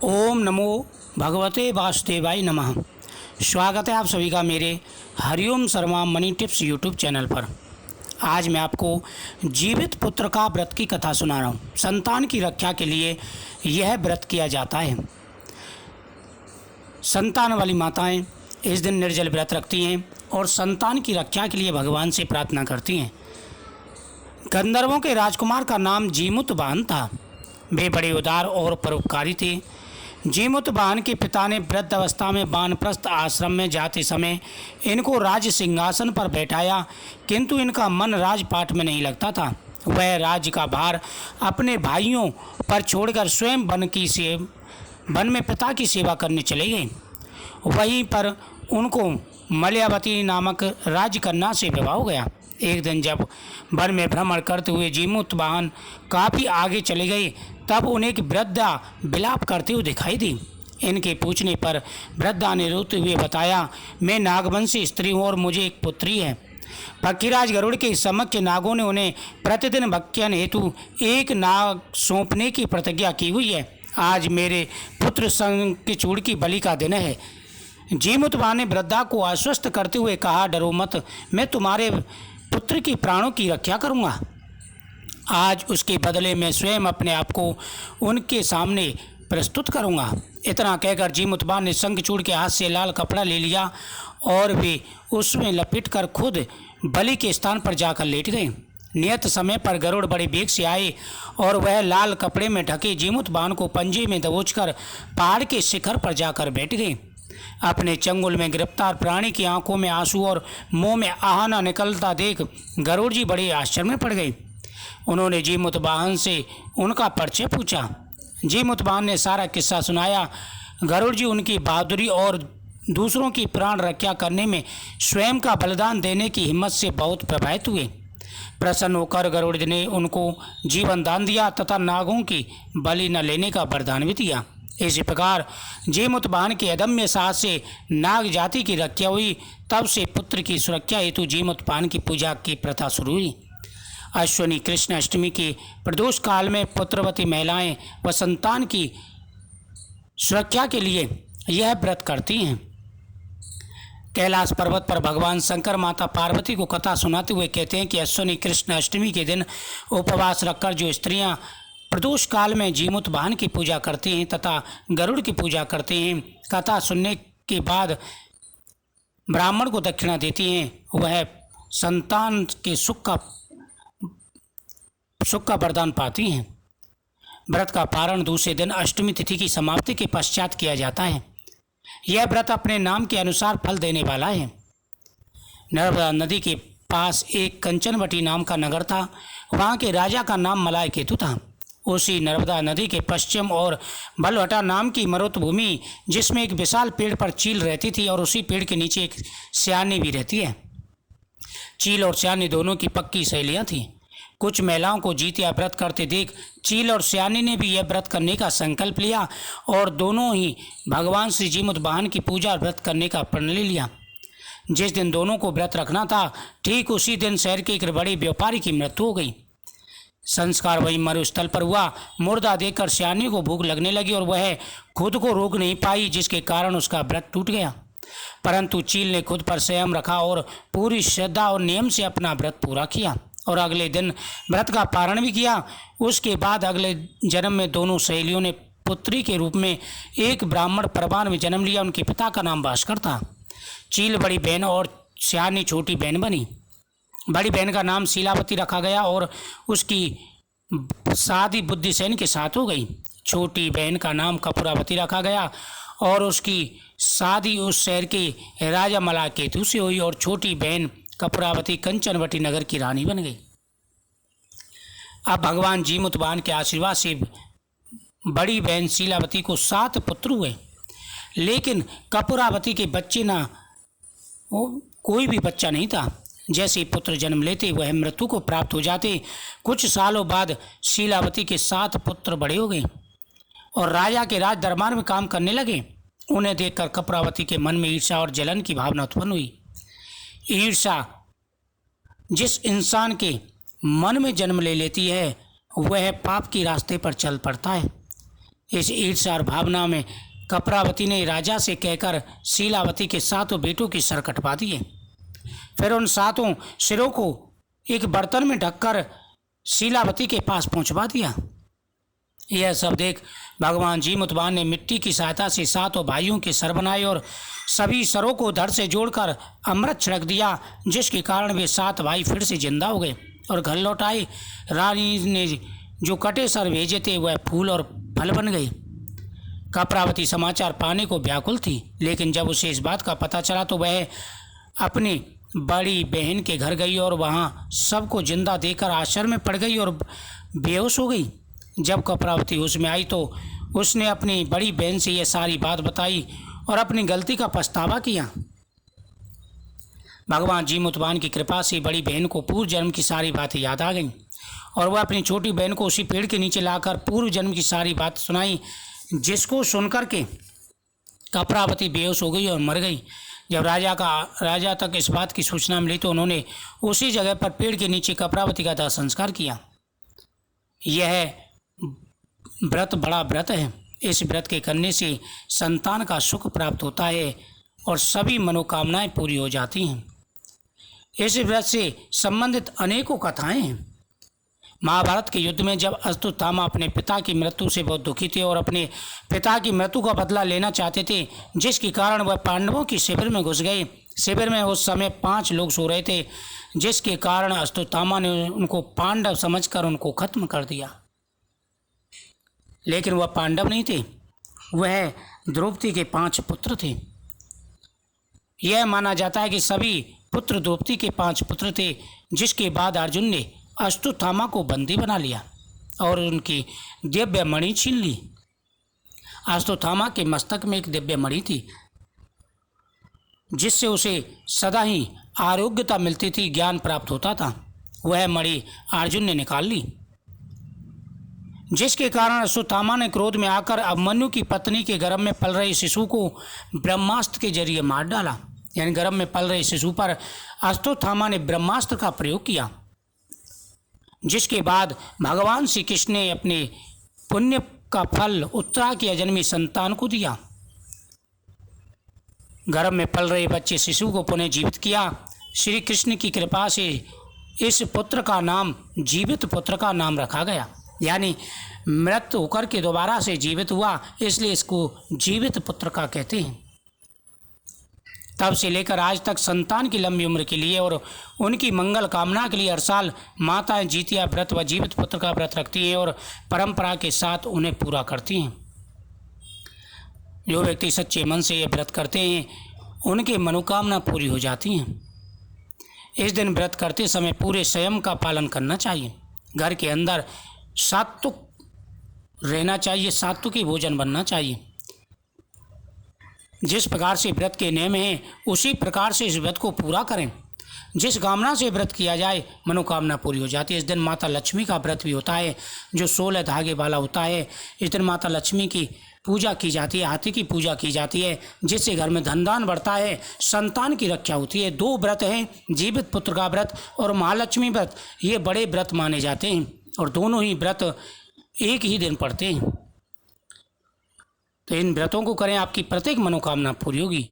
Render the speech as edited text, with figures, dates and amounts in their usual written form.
ओम नमो भगवते वासुदेवाय नमः। स्वागत है आप सभी का मेरे Hariom Sharma money tips YouTube channel पर। आज मैं आपको जीवित पुत्र का व्रत की कथा सुना रहा हूँ। संतान की रक्षा के लिए यह व्रत किया जाता है। संतान वाली माताएं इस दिन निर्जल व्रत रखती हैं और संतान की रक्षा के लिए भगवान से प्रार्थना करती हैं। गंधर्वों के राजकुमार का नाम जीमुतवाहन था। वे बड़े उदार और परोपकारी थे। जीमुतवाहन के पिता ने वृद्ध अवस्था में वानप्रस्थ आश्रम में जाते समय इनको राज सिंहासन पर बैठाया, किंतु इनका मन राजपाट में नहीं लगता था। वह राज्य का भार अपने भाइयों पर छोड़कर स्वयं वन में पिता की सेवा करने चले गए। वहीं पर उनको मलयावती नामक राजकन्या से विवाह हो गया। एक दिन जब वन में भ्रमण करते हुए जीमुतवाहन काफ़ी आगे चले गए, तब उन्हें एक वृद्धा विलाप करते हुए दिखाई दी। इनके पूछने पर वृद्धा ने रोते हुए बताया, मैं नागवंशी स्त्री हूँ और मुझे एक पुत्री है। पक्षीराज गरुड़ के समक्ष नागों ने उन्हें प्रतिदिन भक्षण हेतु एक नाग सौंपने की प्रतिज्ञा की हुई है। आज मेरे पुत्र शंखचूड़ की बलि का दिन है। जीमुतवाहन ने वृद्धा को आश्वस्त करते हुए कहा, डरो मत, मैं तुम्हारे पुत्र की प्राणों की रक्षा करूँगा। आज उसके बदले में स्वयं अपने आप को उनके सामने प्रस्तुत करूँगा। इतना कहकर जीमुतवाहन ने शंखचूड़ के हाथ से लाल कपड़ा ले लिया और वे उसमें लपेटकर खुद बलि के स्थान पर जाकर लेट गए। नियत समय पर गरुड़ बड़े वेग से आए और वह लाल कपड़े में ढके जीमुतवाहन को पंजे में दबोचकर पहाड़ के शिखर पर जाकर बैठ गए। अपने चंगुल में गिरफ्तार प्राणी की आंखों में आंसू और मुंह में आहाना निकलता देख गरुड़ जी बड़े आश्चर्य में पड़ गए। उन्होंने जीमुतवाहन से उनका परिचय पूछा। जीमुतवाहन ने सारा किस्सा सुनाया। गरुड़ जी उनकी बहादुरी और दूसरों की प्राण रक्षा करने में स्वयं का बलिदान देने की हिम्मत से बहुत प्रभावित हुए। प्रसन्न होकर गरुड़ जी ने उनको जीवन दान दिया तथा नागों की बलि न लेने का वरदान भी दिया। इसी प्रकार जीमुतवाहन के अदम्य साहस से नाग जाति की रक्षा हुई। तब से पुत्र की सुरक्षा हेतु जीमुतवाहन की पूजा की प्रथा शुरू हुई। अश्विनी कृष्ण अष्टमी के प्रदोष काल में पुत्रवती महिलाएं व संतान की सुरक्षा के लिए यह व्रत करती हैं। कैलाश पर्वत पर भगवान शंकर माता पार्वती को कथा सुनाते हुए कहते हैं कि अश्विनी कृष्ण अष्टमी के दिन उपवास रखकर जो स्त्रियां प्रदोष काल में जीमुतवाहन की पूजा करते हैं तथा गरुड़ की पूजा करते हैं, कथा सुनने के बाद ब्राह्मण को दक्षिणा देती हैं, वह संतान के सुख का वरदान पाती हैं। व्रत का पारण दूसरे दिन अष्टमी तिथि की समाप्ति के पश्चात किया जाता है। यह व्रत अपने नाम के अनुसार फल देने वाला है। नर्मदा नदी के पास एक कंचनवटी नाम का नगर था। वहाँ के राजा का नाम मलाय केतु था। उसी नर्मदा नदी के पश्चिम और बलवटा नाम की मरुत भूमि, जिसमें एक विशाल पेड़ पर चील रहती थी और उसी पेड़ के नीचे एक स्यानी भी रहती है। चील और स्यानी दोनों की पक्की सहेलियाँ थीं। कुछ महिलाओं को जीतिया व्रत करते देख चील और स्यानी ने भी यह व्रत करने का संकल्प लिया और दोनों ही भगवान श्री जीमुतवाहन की पूजा व्रत करने का प्रण ले लिया। जिस दिन दोनों को व्रत रखना था, ठीक उसी दिन शहर के एक बड़े व्यापारी की मृत्यु हो गई। संस्कार वही मरुस्थल पर हुआ। मुर्दा देखकर स्यानी को भूख लगने लगी और वह खुद को रोक नहीं पाई, जिसके कारण उसका व्रत टूट गया। परंतु चील ने खुद पर संयम रखा और पूरी श्रद्धा और नियम से अपना व्रत पूरा किया और अगले दिन व्रत का पारण भी किया। उसके बाद अगले जन्म में दोनों सहेलियों ने पुत्री के रूप में एक ब्राह्मण परिवार में जन्म लिया। उनके पिता का नाम भास्कर था। चील बड़ी बहन और स्यानी छोटी बहन बनी। बड़ी बहन का नाम शीलावती रखा गया और उसकी शादी बुद्धिसेन के साथ हो गई। छोटी बहन का नाम कपूरावती रखा गया और उसकी शादी उस शहर के राजा मलाय केतु से हुई और छोटी बहन कपूरावती कंचनवटी नगर की रानी बन गई। अब भगवान जीमुतवाहन के आशीर्वाद से बड़ी बहन शीलावती को 7 पुत्र हुए, लेकिन कपूरावती के बच्चे कोई भी बच्चा नहीं था। जैसे ही पुत्र जन्म लेते वह मृत्यु को प्राप्त हो जाते। कुछ सालों बाद शीलावती के 7 पुत्र बड़े हो गए और राजा के राज दरबार में काम करने लगे। उन्हें देखकर कपूरावती के मन में ईर्ष्या और जलन की भावना उत्पन्न हुई। ईर्ष्या जिस इंसान के मन में जन्म ले लेती है, वह पाप के रास्ते पर चल पड़ता है। इस ईर्ष्या और भावना में कपरावती ने राजा से कहकर शीलावती के 7 बेटों के सर कटवा दिए। फिर उन 7 सिरों को एक बर्तन में ढककर शीलावती के पास पहुंचवा दिया। यह सब देख भगवान जीमूतवाहन ने मिट्टी की सहायता से 7 भाइयों के सर बनाए और सभी सरों को धड़ से जोड़कर अमृत छिड़क दिया, जिसके कारण वे 7 भाई फिर से जिंदा हो गए और घर लौट आए। रानी ने जो कटे सर भेजे थे वह फूल और फल बन गए। कपरावती समाचार पाने को व्याकुल थी, लेकिन जब उसे इस बात का पता चला तो वह अपनी बड़ी बहन के घर गई और वहाँ सबको जिंदा देखकर आश्चर्य में पड़ गई और बेहोश हो गई। जब कपरावती होश में आई तो उसने अपनी बड़ी बहन से यह सारी बात बताई और अपनी गलती का पछतावा किया। भगवान जीमूतवाहन की कृपा से बड़ी बहन को पूर्व जन्म की सारी बातें याद आ गईं और वह अपनी छोटी बहन को उसी पेड़ के नीचे लाकर पूर्व जन्म की सारी बात सुनाई, जिसको सुनकर के कपरावती बेहोश हो गई और मर गई। जब राजा तक इस बात की सूचना मिली तो उन्होंने उसी जगह पर पेड़ के नीचे कपरावती का दाह संस्कार किया। यह व्रत बड़ा व्रत है। इस व्रत के करने से संतान का सुख प्राप्त होता है और सभी मनोकामनाएं पूरी हो जाती हैं। इस व्रत से संबंधित अनेकों कथाएं हैं। महाभारत के युद्ध में जब अश्वत्थामा अपने पिता की मृत्यु से बहुत दुखी थे और अपने पिता की मृत्यु का बदला लेना चाहते थे, जिसके कारण वह पांडवों की शिविर में घुस गए। शिविर में उस समय 5 लोग सो रहे थे, जिसके कारण अश्वत्थामा ने उनको पांडव समझकर उनको खत्म कर दिया। लेकिन वह पांडव नहीं थे, वह द्रौपदी के 5 पुत्र थे। यह माना जाता है कि सभी पुत्र द्रौपदी के 5 पुत्र थे, जिसके बाद अर्जुन ने अश्वत्थामा को बंदी बना लिया और उनकी दिव्य मणि छीन ली। अश्वत्थामा के मस्तक में एक दिव्य मणि थी, जिससे उसे सदा ही आरोग्यता मिलती थी, ज्ञान प्राप्त होता था। वह मणि अर्जुन ने निकाल ली, जिसके कारण अश्वत्थामा ने क्रोध में आकर अभिमन्यु की पत्नी के गर्भ में पल रहे शिशु को ब्रह्मास्त्र के जरिए मार डाला। यानी गर्भ में पल रहे शिशु पर अश्वत्थामा ने ब्रह्मास्त्र का प्रयोग किया, जिसके बाद भगवान श्री कृष्ण ने अपने पुण्य का फल उत्तरा की अजन्मी संतान को दिया। गर्भ में पल रहे बच्चे शिशु को पुनः जीवित किया। श्री कृष्ण की कृपा से इस पुत्र का नाम जीवित पुत्र का नाम रखा गया। यानी मृत होकर के दोबारा से जीवित हुआ, इसलिए इसको जीवित पुत्र का कहते हैं। तब से लेकर आज तक संतान की लंबी उम्र के लिए और उनकी मंगल कामना के लिए हर साल माताएं जीतिया व्रत व जीवित पुत्र का व्रत रखती हैं और परंपरा के साथ उन्हें पूरा करती हैं। जो व्यक्ति सच्चे मन से ये व्रत करते हैं, उनकी मनोकामना पूरी हो जाती हैं। इस दिन व्रत करते समय पूरे संयम का पालन करना चाहिए। घर के अंदर सात्विक रहना चाहिए, सात्विक भोजन बनना चाहिए। जिस प्रकार से व्रत के नियम हैं, उसी प्रकार से इस व्रत को पूरा करें। जिस कामना से व्रत किया जाए, मनोकामना पूरी हो जाती है। इस दिन माता लक्ष्मी का व्रत भी होता है, जो 16 धागे वाला होता है। इस दिन माता लक्ष्मी की पूजा की जाती है, हाथी की पूजा की जाती है, जिससे घर में धन दान बढ़ता है, संतान की रक्षा होती है। 2 व्रत हैं, जीवित पुत्र का व्रत और महालक्ष्मी व्रत। ये बड़े व्रत माने जाते हैं और दोनों ही व्रत एक ही दिन पड़ते हैं। तो इन व्रतों को करें, आपकी प्रत्येक मनोकामना पूरी होगी।